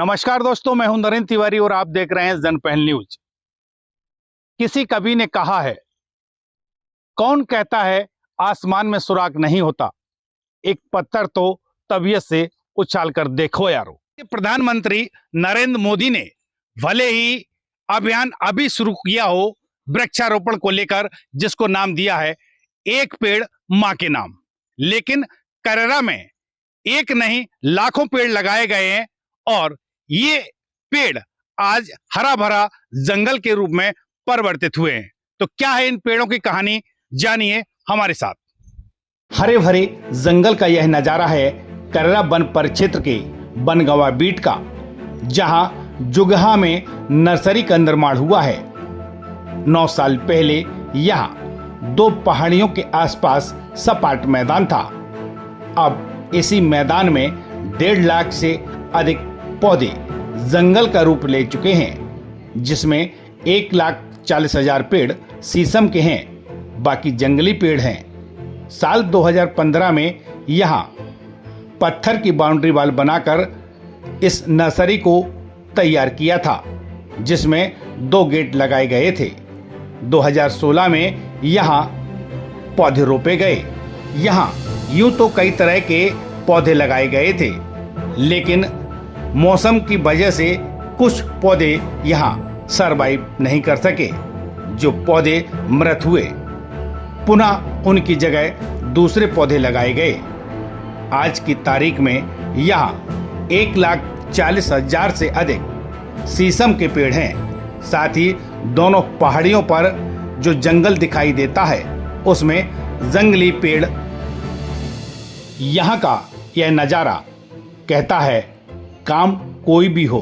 नमस्कार दोस्तों, मैं हूं नरेंद्र तिवारी और आप देख रहे हैं जनपहल न्यूज। किसी कवि ने कहा है, कौन कहता है आसमान में सुराग नहीं होता, एक पत्थर तो तबीयत से उछाल कर देखो यारो। प्रधानमंत्री नरेंद्र मोदी ने भले ही अभियान अभी शुरू किया हो वृक्षारोपण को लेकर, जिसको नाम दिया है एक पेड़ मां के नाम, लेकिन करेरा में एक नहीं लाखों पेड़ लगाए गए हैं और ये पेड़ आज हरा भरा जंगल के रूप में परिवर्तित हुए हैं। तो क्या है इन पेड़ों की कहानी, जानिए हमारे साथ। हरे भरे जंगल का यह नजारा है करेरा वन परिक्षेत्र के बनगवा बीट का, जहां जुगहा में नर्सरी का निर्माण हुआ है। 9 साल पहले यहां 2 पहाड़ियों के आसपास सपाट मैदान था। अब इसी मैदान में 1.5 लाख से अधिक पौधे जंगल का रूप ले चुके हैं, जिसमें 1,40,000 पेड़ शीशम के हैं, बाकी जंगली पेड़ हैं। साल 2015 में यहाँ पत्थर की बाउंड्री वाल बनाकर इस नर्सरी को तैयार किया था, जिसमें 2 गेट लगाए गए थे। 2016 में यहाँ पौधे रोपे गए। यहाँ यूं तो कई तरह के पौधे लगाए गए थे, लेकिन मौसम की वजह से कुछ पौधे यहाँ सरवाइव नहीं कर सके। जो पौधे मृत हुए, पुनः उनकी जगह दूसरे पौधे लगाए गए। आज की तारीख में यहाँ 1,40,000 से अधिक शीशम के पेड़ हैं। साथ ही दोनों पहाड़ियों पर जो जंगल दिखाई देता है, उसमें जंगली पेड़। यहाँ का यह नज़ारा कहता है, काम कोई भी हो,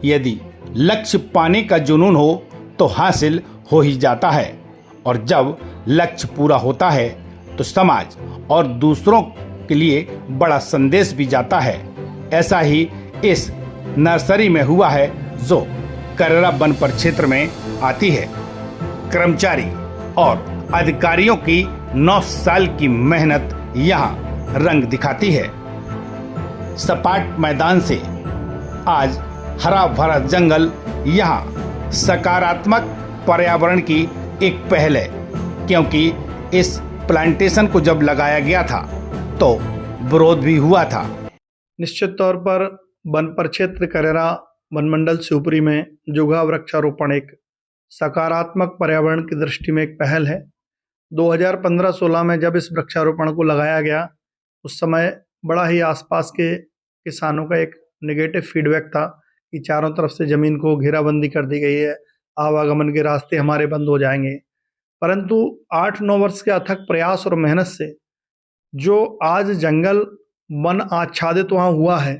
यदि लक्ष्य पाने का जुनून हो तो हासिल हो ही जाता है, और जब लक्ष्य पूरा होता है तो समाज और दूसरों के लिए बड़ा संदेश भी जाता है। ऐसा ही इस नर्सरी में हुआ है, जो करेरा वन परिक्षेत्र में आती है। कर्मचारी और अधिकारियों की 9 साल की मेहनत यहाँ रंग दिखाती है। सपाट मैदान से आज हरा भरा जंगल यहाँ सकारात्मक पर्यावरण की एक पहल है, क्योंकि इस प्लांटेशन को जब लगाया गया था तो विरोध भी हुआ था। निश्चित तौर पर वन परिक्षेत्र करेरा वन मंडल शिवपुरी में जुगहा वृक्षारोपण एक सकारात्मक पर्यावरण की दृष्टि में एक पहल है। 2015-16 में जब इस वृक्षारोपण को लगाया गया, उस समय बड़ा ही आसपास के किसानों का एक नेगेटिव फीडबैक था कि चारों तरफ से ज़मीन को घेराबंदी कर दी गई है, आवागमन के रास्ते हमारे बंद हो जाएंगे। परंतु 8-9 वर्ष के अथक प्रयास और मेहनत से जो आज जंगल वन आच्छादित वहाँ हुआ है,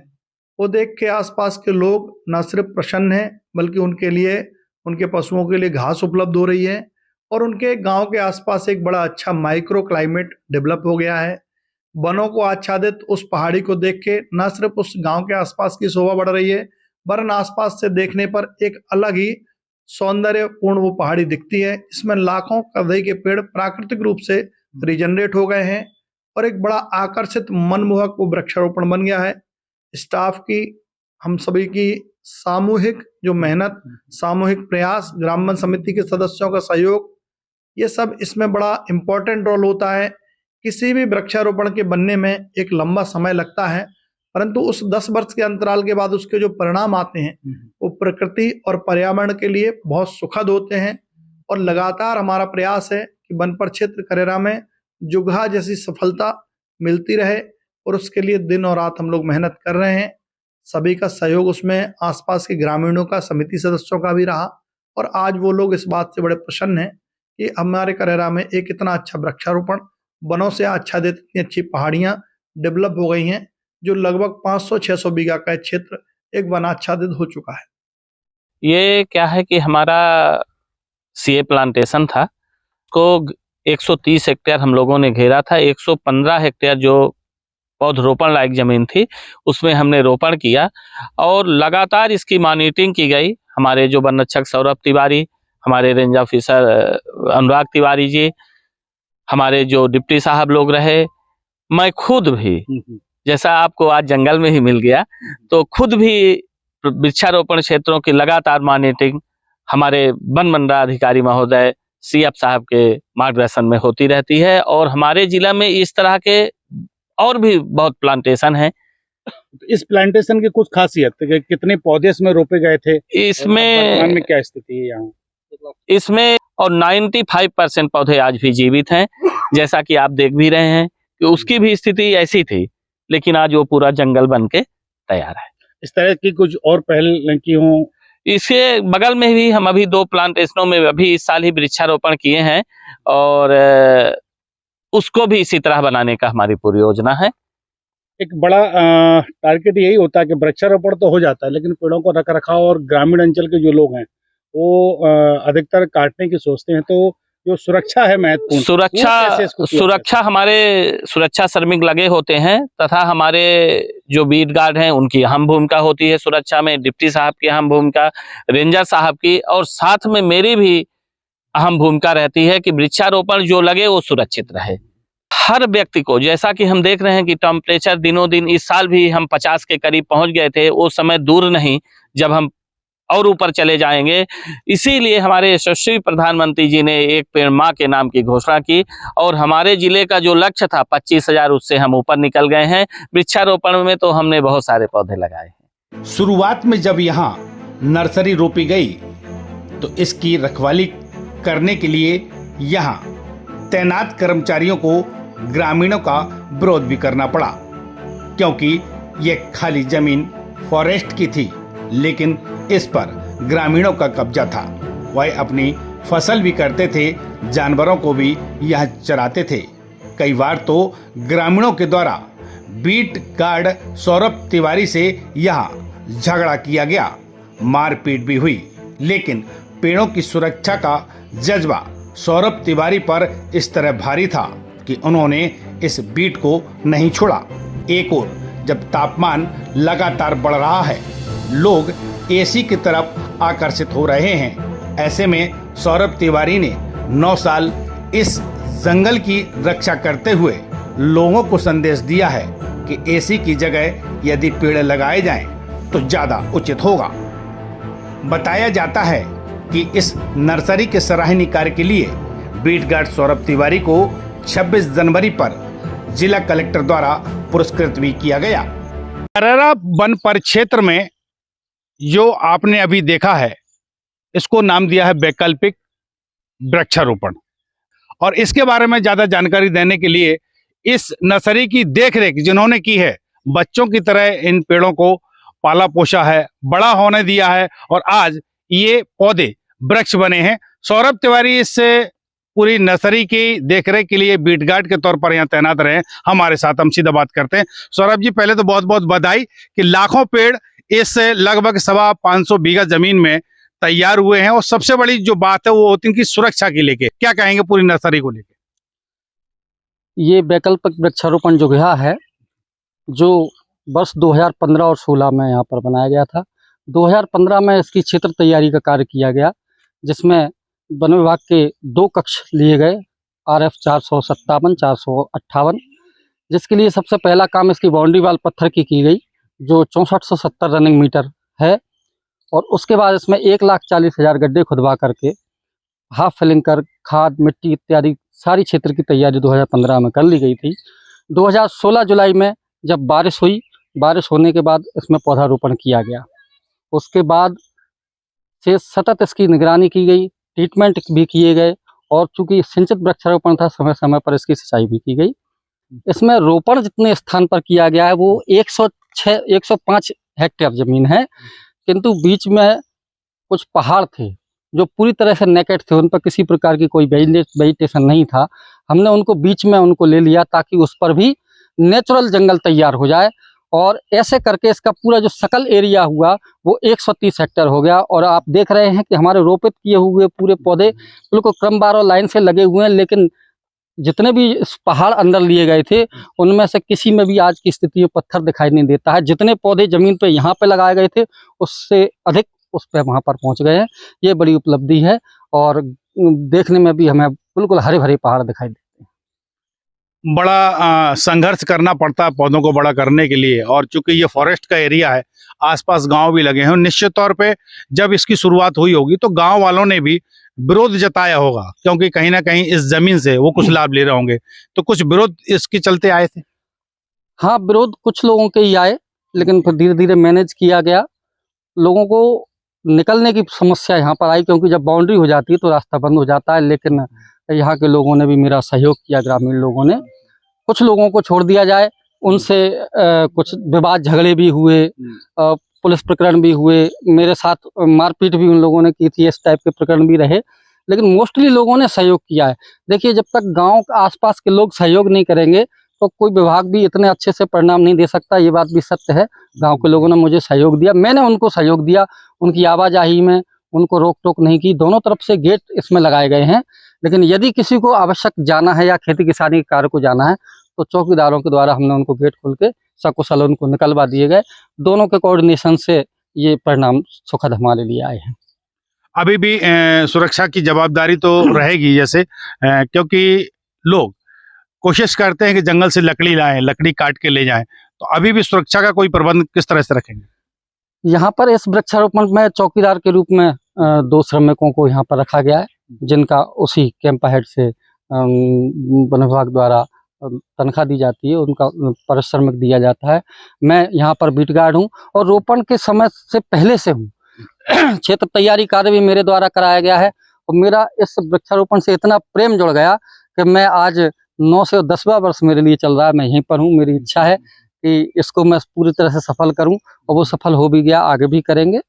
वो देख के आसपास के लोग न सिर्फ प्रसन्न हैं, बल्कि उनके लिए, उनके पशुओं के लिए घास उपलब्ध हो रही है, और उनके गांव के आसपास एक बड़ा अच्छा माइक्रो क्लाइमेट डेवलप हो गया है। वनों को आच्छादित उस पहाड़ी को देख के न सिर्फ उस गांव के आसपास की शोभा बढ़ रही है, वरन आसपास से देखने पर एक अलग ही सौंदर्यपूर्ण वो पहाड़ी दिखती है। इसमें लाखों कदई के पेड़ प्राकृतिक रूप से रिजनरेट हो गए हैं और एक बड़ा आकर्षित मनमोहक वो वृक्षारोपण बन गया है। स्टाफ की, हम सभी की सामूहिक जो मेहनत, सामूहिक प्रयास, ग्राम वन समिति के सदस्यों का सहयोग, ये सब इसमें बड़ा इम्पोर्टेंट रोल होता है। किसी भी वृक्षारोपण के बनने में एक लंबा समय लगता है, परंतु उस 10 वर्ष के अंतराल के बाद उसके जो परिणाम आते हैं, वो प्रकृति और पर्यावरण के लिए बहुत सुखद होते हैं। और लगातार हमारा प्रयास है कि वन परिक्षेत्र करेरा में जुगहा जैसी सफलता मिलती रहे, और उसके लिए दिन और रात हम लोग मेहनत कर रहे हैं। सभी का सहयोग उसमें आसपास के ग्रामीणों का, समिति सदस्यों का भी रहा, और आज वो लोग इस बात से बड़े प्रसन्न हैं कि हमारे करेरा में एक इतना अच्छा वृक्षारोपण, वनों से आच्छादित इतनी अच्छी पहाड़ियां डेवलप हो गई हैं, जो लगभग 500-600 बीघा का क्षेत्र एक वनाच्छादित हो चुका है। ये क्या है कि हमारा सीए प्लांटेशन था, को 130 हेक्टेयर हम लोगों ने घेरा था। 115 हेक्टेयर जो पौधरोपण लायक जमीन थी, उसमें हमने रोपण किया और लगातार इसकी मॉनिटरिंग की गई। हमारे जो वन रक्षक सौरभ तिवारी, हमारे रेंज ऑफिसर अनुराग तिवारी जी, हमारे जो डिप्टी साहब लोग रहे, मैं खुद भी, जैसा आपको आज जंगल में ही मिल गया, तो खुद भी वृक्षारोपण क्षेत्रों की लगातार मॉनिटरिंग हमारे वन मंडलाधिकारी महोदय सीएफ साहब के मार्गदर्शन में होती रहती है। और हमारे जिला में इस तरह के और भी बहुत प्लांटेशन हैं। इस प्लांटेशन की कुछ खासियत कितने पौधे इसमें रोपे गए थे, वर्तमान में क्या स्थिति है यहाँ? इसमें और 95% पौधे आज भी जीवित हैं, जैसा कि आप देख भी रहे हैं कि उसकी भी स्थिति ऐसी थी, लेकिन आज वो पूरा जंगल बन के तैयार है। इस तरह की कुछ और पहल की हों? इसके बगल में भी हम अभी 2 प्लांटेशनों में अभी इस साल ही वृक्षारोपण किए हैं और उसको भी इसी तरह बनाने का हमारी पूरी योजना है। एक बड़ा टारगेट यही होता है कि वृक्षारोपण तो हो जाता है, लेकिन पेड़ों को रख रखाव और ग्रामीण अंचल के जो लोग हैं वो अधिकतर काटने की सोचते हैं। तो जो सुरक्षा है महत्वपूर्ण, सुरक्षा हमारे सुरक्षा श्रमिक लगे होते हैं तथा हमारे जो बीट गार्ड हैं उनकी अहम भूमिका होती है सुरक्षा में, डिप्टी साहब की अहम भूमिका, रेंजर साहब की, और साथ में मेरी भी अहम भूमिका रहती है कि वृक्षारोपण जो लगे वो सुरक्षित रहे। हर व्यक्ति को, जैसा कि हम देख रहे हैं कि टेम्परेचर दिनों दिन, इस साल भी हम 50 के करीब पहुंच गए थे, वो समय दूर नहीं जब हम और ऊपर चले जाएंगे। इसीलिए हमारे यशस्वी प्रधानमंत्री जी ने एक पेड़ माँ के नाम की घोषणा की और हमारे जिले का जो लक्ष्य था 25,000, उससे हम ऊपर निकल गए हैं। वृक्षारोपण में तो हमने बहुत सारे पौधे लगाए हैं। शुरुआत में जब यहाँ नर्सरी रोपी गई तो इसकी रखवाली करने के लिए यहाँ तैनात कर्मचारियों को ग्रामीणों का विरोध भी करना पड़ा, क्योंकि ये खाली जमीन फॉरेस्ट की थी, लेकिन इस पर ग्रामीणों का कब्जा था। वह अपनी फसल भी करते थे, जानवरों को भी यह चराते थे। कई बार तो ग्रामीणों के द्वारा बीट गार्ड सौरभ तिवारी से यहाँ झगड़ा किया गया, मारपीट भी हुई, लेकिन पेड़ों की सुरक्षा का जज्बा सौरभ तिवारी पर इस तरह भारी था कि उन्होंने इस बीट को नहीं छोड़ा। एक और जब तापमान लगातार बढ़ रहा है, लोग एसी की तरफ आकर्षित हो रहे हैं, ऐसे में सौरभ तिवारी ने 9 साल इस जंगल की रक्षा करते हुए लोगों को संदेश दिया है कि एसी की जगह यदि पेड़ लगाए जाएं तो ज्यादा उचित होगा। बताया जाता है कि इस नर्सरी के सराहनीय कार्य के लिए बीट गार्ड सौरभ तिवारी को 26 जनवरी पर जिला कलेक्टर द्वारा पुरस्कृत भी किया गया। कररा वन परिक्षेत्र में जो आपने अभी देखा है, इसको नाम दिया है वैकल्पिक वृक्षारोपण, और इसके बारे में ज्यादा जानकारी देने के लिए इस नर्सरी की देखरेख जिन्होंने की है, बच्चों की तरह इन पेड़ों को पाला पोषा है, बड़ा होने दिया है और आज ये पौधे वृक्ष बने हैं। सौरभ तिवारी इस पूरी नर्सरी की देखरेख के लिए बीट गार्ड के तौर पर यहाँ तैनात रहे हमारे साथ। हम सीधा बात करते हैं। सौरभ जी, पहले तो बहुत बहुत बधाई कि लाखों पेड़ इस लगभग 550 बीघा जमीन में तैयार हुए हैं, और सबसे बड़ी जो बात है वो होती है इनकी सुरक्षा के लेके। क्या कहेंगे पूरी नर्सरी को लेके? ये वैकल्पिक वृक्षारोपण जो गया है, जो वर्ष 2015 और 16 में यहाँ पर बनाया गया था। 2015 में इसकी क्षेत्र तैयारी का कार्य किया गया, जिसमें वन विभाग के 2 कक्ष लिए गए, RF 457, 458, जिसके लिए सबसे पहला काम इसकी बाउंड्री वाल पत्थर की गई, जो 6470 रनिंग मीटर है, और उसके बाद इसमें 1,40,000 गड्ढे खुदवा करके हाफ फिलिंग कर खाद मिट्टी इत्यादि सारी क्षेत्र की तैयारी 2015 में कर ली गई थी। 2016 जुलाई में जब बारिश हुई, बारिश होने के बाद इसमें पौधारोपण किया गया। उसके बाद से सतत इसकी निगरानी की गई, ट्रीटमेंट भी किए गए, और चूंकि सिंचित वृक्षारोपण था, समय समय पर इसकी सिंचाई भी की गई। इसमें रोपण जितने स्थान पर किया गया है वो 105 हेक्टेयर जमीन है, किंतु बीच में कुछ पहाड़ थे जो पूरी तरह से नेकेड थे, उन पर किसी प्रकार की कोई वेजिटेशन नहीं था। हमने उनको बीच में उनको ले लिया ताकि उस पर भी नेचुरल जंगल तैयार हो जाए, और ऐसे करके इसका पूरा जो सकल एरिया हुआ वो 130 हेक्टेयर हो गया। और आप देख रहे हैं कि हमारे रोपित किए हुए पूरे पौधे बिल्कुल क्रमवार और लाइन से लगे हुए हैं, लेकिन जितने भी पहाड़ अंदर लिए गए थे उनमें से किसी में भी आज की स्थिति में पत्थर दिखाई नहीं देता है। जितने पौधे जमीन पे यहाँ पे लगाए गए थे उससे अधिक उस पे वहाँ पर पहुँच गए हैं। ये बड़ी उपलब्धि है, और देखने में भी हमें बिल्कुल हरे भरे पहाड़ दिखाई देते हैं। बड़ा संघर्ष करना पड़ता है पौधों को बड़ा करने के लिए, और चूंकि ये फॉरेस्ट का एरिया है, आसपास गांव भी लगे हैं, निश्चित तौर पे जब इसकी शुरुआत हुई होगी तो गांव वालों ने भी विरोध जताया होगा, क्योंकि कहीं ना कहीं इस जमीन से वो कुछ लाभ ले रहे होंगे। तो कुछ विरोध इसके चलते आए थे। हाँ, विरोध कुछ लोगों के ही आए, लेकिन फिर धीरे धीरे मैनेज किया गया। लोगों को निकलने की समस्या यहाँ पर आई, क्योंकि जब बाउंड्री हो जाती है तो रास्ता बंद हो जाता है। लेकिन यहाँ के लोगों ने भी मेरा सहयोग किया, ग्रामीण लोगों ने। कुछ लोगों को छोड़ दिया जाए, उनसे कुछ विवाद झगड़े भी हुए, पुलिस प्रकरण भी हुए, मेरे साथ मारपीट भी उन लोगों ने की थी, इस टाइप के प्रकरण भी रहे। लेकिन मोस्टली लोगों ने सहयोग किया है। देखिए, जब तक गांव आसपास के लोग सहयोग नहीं करेंगे तो कोई विभाग भी इतने अच्छे से परिणाम नहीं दे सकता। ये बात भी सत्य है। गांव के लोगों ने मुझे सहयोग दिया, मैंने उनको सहयोग दिया। उनकी आवाजाही में उनको रोक टोक नहीं की। दोनों तरफ से गेट इसमें लगाए गए हैं। लेकिन यदि किसी को आवश्यक जाना है या खेती किसानी के कार्य को जाना है तो चौकीदारों के द्वारा हमने उनको गेट खोल के सकुशल उनको निकलवा दिए गए। दोनों के कोऑर्डिनेशन से ये परिणाम सुखद हमारे लिए आए हैं। अभी भी सुरक्षा की जवाबदारी तो रहेगी, जैसे क्योंकि लोग कोशिश करते हैं कि जंगल से लकड़ी लाएं, लकड़ी काट के ले जाएं, तो अभी भी सुरक्षा का कोई प्रबंध किस तरह से रखेंगे? यहाँ पर इस वृक्षारोपण में चौकीदार के रूप में 2 श्रमिकों को यहाँ पर रखा गया है, जिनका उसी कैंप हेड से वन विभाग द्वारा तनख्वाह दी जाती है, उनका पारिश्रमिक दिया जाता है। मैं यहाँ पर बीट गार्ड हूँ और रोपण के समय से पहले से हूँ। क्षेत्र तैयारी कार्य भी मेरे द्वारा कराया गया है और मेरा इस वृक्षारोपण से इतना प्रेम जुड़ गया कि मैं आज 9 से 10वां वर्ष मेरे लिए चल रहा है। मैं यहीं पर हूँ। मेरी इच्छा है कि इसको मैं पूरी तरह से सफल करूं और वो सफल हो भी गया, आगे भी करेंगे।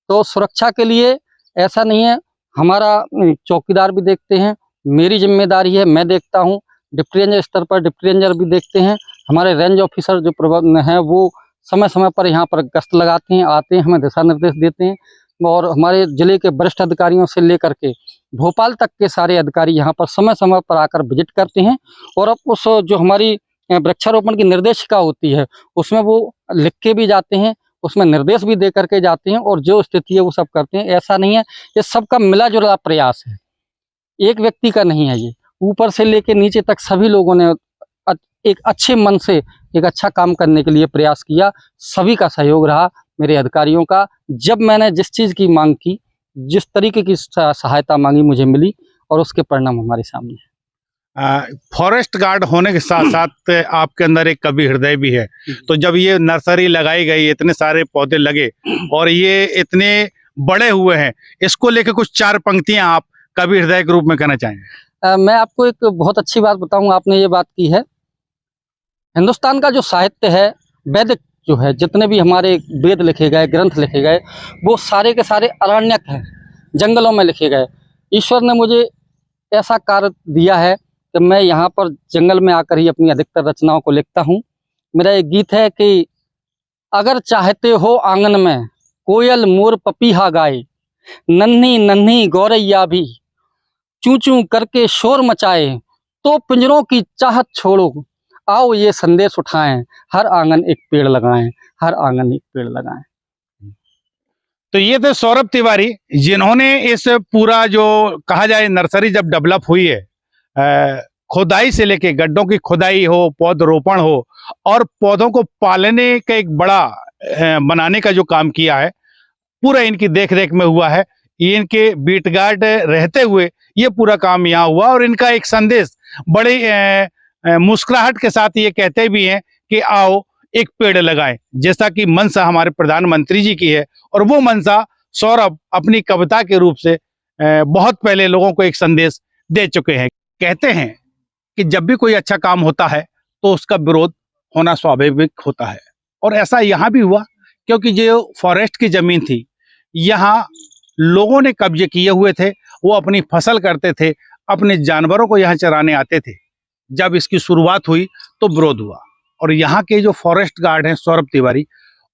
तो सुरक्षा के लिए ऐसा नहीं है, हमारा चौकीदार भी देखते हैं, मेरी जिम्मेदारी है, मैं देखता हूं। डिप्टी रेंजर स्तर पर डिप्टी रेंजर भी देखते हैं। हमारे रेंज ऑफिसर जो प्रबंधन है वो समय समय पर यहाँ पर गश्त लगाते हैं, आते हैं, हमें दिशा निर्देश देते हैं। और हमारे जिले के वरिष्ठ अधिकारियों से लेकर के भोपाल तक के सारे अधिकारी यहाँ पर समय समय पर आकर विजिट करते हैं। और अब उस जो हमारी वृक्षारोपण की निर्देशिका होती है उसमें वो लिख के भी जाते हैं, उसमें निर्देश भी दे करके जाते हैं और जो स्थिति है वो सब करते हैं। ऐसा नहीं है, ये सबका मिला जुला प्रयास है, एक व्यक्ति का नहीं है। ये ऊपर से लेके नीचे तक सभी लोगों ने एक अच्छे मन से एक अच्छा काम करने के लिए प्रयास किया। सभी का सहयोग रहा, मेरे अधिकारियों का। जब मैंने जिस चीज़ की मांग की, जिस तरीके की सहायता मांगी, मुझे मिली और उसके परिणाम हमारे सामने है। फॉरेस्ट गार्ड होने के साथ साथ आपके अंदर एक कवि हृदय भी है। तो जब ये नर्सरी लगाई गई, इतने सारे पौधे लगे और ये इतने बड़े हुए हैं, इसको लेके कुछ 4 पंक्तियां आप कवि हृदय के रूप में कहना चाहेंगे? मैं आपको एक बहुत अच्छी बात बताऊंगा। आपने ये बात की है, हिंदुस्तान का जो साहित्य है, वैदिक जो है, जितने भी हमारे वेद लिखे गए, ग्रंथ लिखे गए, वो सारे के सारे अरण्यक हैं, जंगलों में लिखे गए। ईश्वर ने मुझे ऐसा कार्य दिया है कि मैं यहाँ पर जंगल में आकर ही अपनी अधिकतर रचनाओं को लिखता हूँ। मेरा एक गीत है कि अगर चाहते हो आंगन में कोयल मोर पपीहा गाए, नन्ही नन्ही गौरैया भी चूं चूं करके शोर मचाए, तो पिंजरों की चाहत छोड़ो, आओ ये संदेश उठाएं, हर आंगन एक पेड़ लगाएं, हर आंगन एक पेड़ लगाएं। तो ये थे सौरभ तिवारी, जिन्होंने इस पूरा जो कहा जाए नर्सरी जब डेवलप हुई है, खुदाई से लेके गड्ढों की खुदाई हो, पौधरोपण हो और पौधों को पालने का एक बड़ा बनाने का जो काम किया है, पूरा इनकी देखरेख में हुआ है। ये इनके बीट गार्ड रहते हुए ये पूरा काम यहाँ हुआ और इनका एक संदेश बड़े मुस्कुराहट के साथ ये कहते भी हैं कि आओ एक पेड़ लगाएं, जैसा कि मंशा हमारे प्रधानमंत्री जी की है। और वो मंशा सौरभ अपनी कविता के रूप से बहुत पहले लोगों को एक संदेश दे चुके हैं। कहते हैं कि जब भी कोई अच्छा काम होता है तो उसका विरोध होना स्वाभाविक होता है, और ऐसा यहाँ भी हुआ, क्योंकि जो फॉरेस्ट की जमीन थी, यहाँ लोगों ने कब्जे किए हुए थे, वो अपनी फसल करते थे, अपने जानवरों को यहाँ चराने आते थे। जब इसकी शुरुआत हुई तो विरोध हुआ, और यहाँ के जो फॉरेस्ट गार्ड हैं सौरभ तिवारी,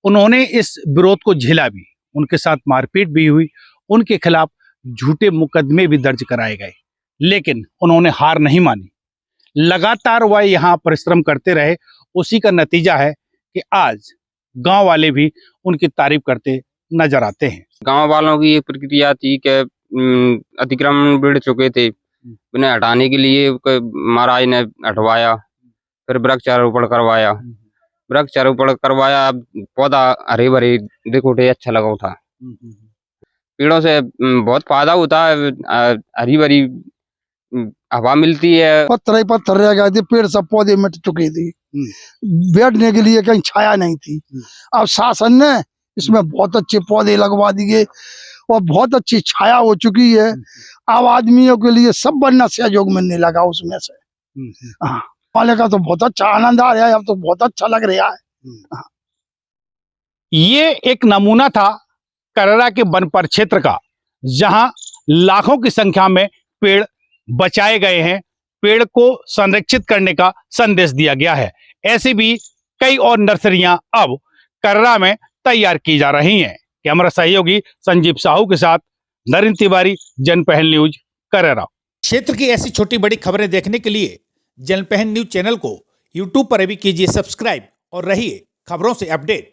उन्होंने इस विरोध को झेला भी, उनके साथ मारपीट भी हुई, उनके खिलाफ झूठे मुकदमे भी दर्ज कराए गए, लेकिन उन्होंने हार नहीं मानी। लगातार वह यहाँ परिश्रम करते रहे। उसी का नतीजा है कि आज गांव वाले भी उनकी तारीफ करते नजर आते हैं। गांव वालों की ये प्रक्रिया थी कि अतिक्रमण बढ़ चुके थे, उन्हें हटाने के लिए महाराज ने हटवाया। फिर वृक्षारोपण करवाया। वृक्षारोपण करवाया, अब पौधा हरे भरे देखो अच्छा लगा था। पेड़ों से बहुत फायदा होता है, हरी भरी हवा मिलती है। पत्थर ही पत्थर रह गए थे, पेड़ सब पौधे मिट चुके थे, बैठने के लिए कहीं छाया नहीं थी। अब शासन ने इसमें बहुत अच्छे पौधे लगवा दिए और बहुत अच्छी छाया हो चुकी है। अब आदमियों के लिए सब बनना सहयोग मिलने लगा उसमें से। हाँ, वाले का तो बहुत अच्छा आनंद आ रहा है, अब तो बहुत अच्छा लग रहा है। ये एक नमूना था कररा के वन परिक्षेत्र का, जहां लाखों की संख्या में पेड़ बचाए गए हैं, पेड़ को संरक्षित करने का संदेश दिया गया है। ऐसी भी कई और नर्सरियां अब कररा में तैयार की जा रही हैं। कैमरा सहयोगी संजीव साहू के साथ नरेंद्र तिवारी, जनपहल न्यूज, कररा। क्षेत्र की ऐसी छोटी बड़ी खबरें देखने के लिए जनपहल न्यूज चैनल को यूट्यूब पर भी कीजिए सब्सक्राइब और रहिए खबरों से अपडेट।